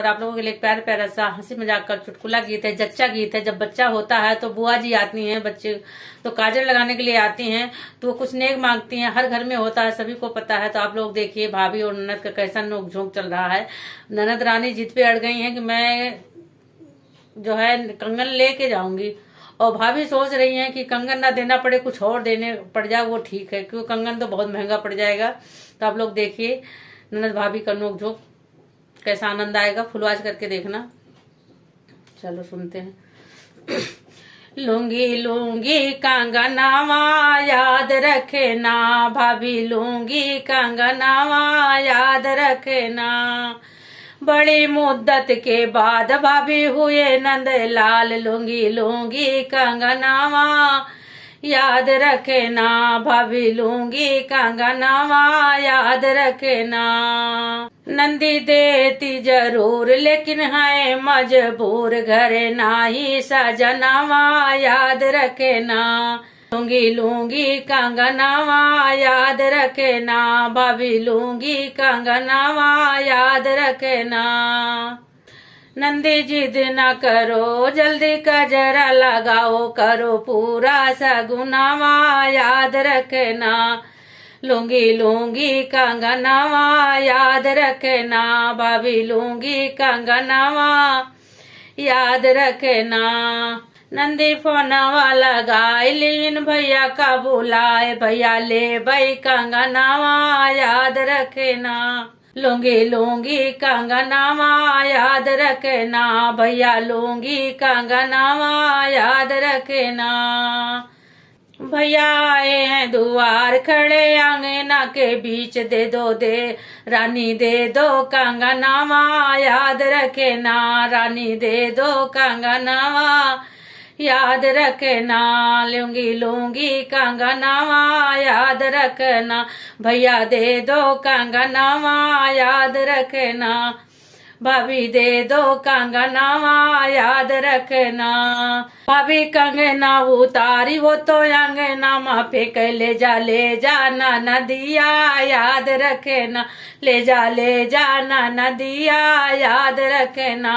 और आप लोगों के लिए एक प्यारा प्यारा सा हंसी मजाक का चुटकुला गीत है, जच्चा गीत है। जब बच्चा होता है तो बुआ जी आती हैं, बच्चे तो काजल लगाने के लिए आती हैं, तो वो कुछ नेक मांगती हैं। हर घर में होता है, सभी को पता है। तो आप लोग देखिए भाभी और ननद का कैसा नोक झोंक चल रहा है। ननद रानी जिद पे अड़ गई हैं कि मैं जो है कंगन लेके जाऊंगी, और भाभी सोच रही हैं कि कंगन ना देना पड़े, कुछ और देने पड़ जाए वो ठीक है, क्योंकि कंगन तो बहुत महंगा पड़ जाएगा। तो आप लोग देखिए ननद भाभी का नोक झोंक, कैसा आनंद आएगा, फुलवाज करके देखना। चलो सुनते हैं। लूंगी लूंगी कंगनावा याद रखे ना, भाभी लूंगी कंगनावा याद रखे ना। बड़ी मुद्दत के बाद भाभी हुए नंद लाल, लूंगी लूंगी कंगनावा याद रखे ना, भाभी लूंगी कंगनावा याद रखे ना। नंदी देती जरूर लेकिन है मजबूर, घरे नाही सजनावा याद रखे ना। लूंगी लूंगी कंगनावा याद रखे ना, भाभी लूंगी कंगनावा याद रखे ना। नंदी जिद न करो जल्दी कजरा लगाओ, करो पूरा सगुनावा याद रखना। लूंगी लूंगी कंगनावा याद रखना, भाभी लूंगी कंगनावा याद रखना। नंदी फोनवा लगाए लीन भैया का बुलाए, भैया ले भाई कंगनावा याद रखना। लूंगी लूंगी कंगनावा याद रखना, भैया लूंगी कंगनावा याद रखना। भैया आए हैं दुआर खड़े, आंगना के बीच दे दो दे रानी दे दो कंगनावा याद रखना, रानी दे दो कंगनावा याद रखना। लूंगी लूंगी कंगनावा याद रखना, भैया दे दो कंगनावा याद रखना, भाभी दे दो कंगनावा याद रखना। भाभी कंगना उतारी वो तो अंगना माँ फेंक ले जाना नदिया याद रखना, ले जाना नदिया याद रखना।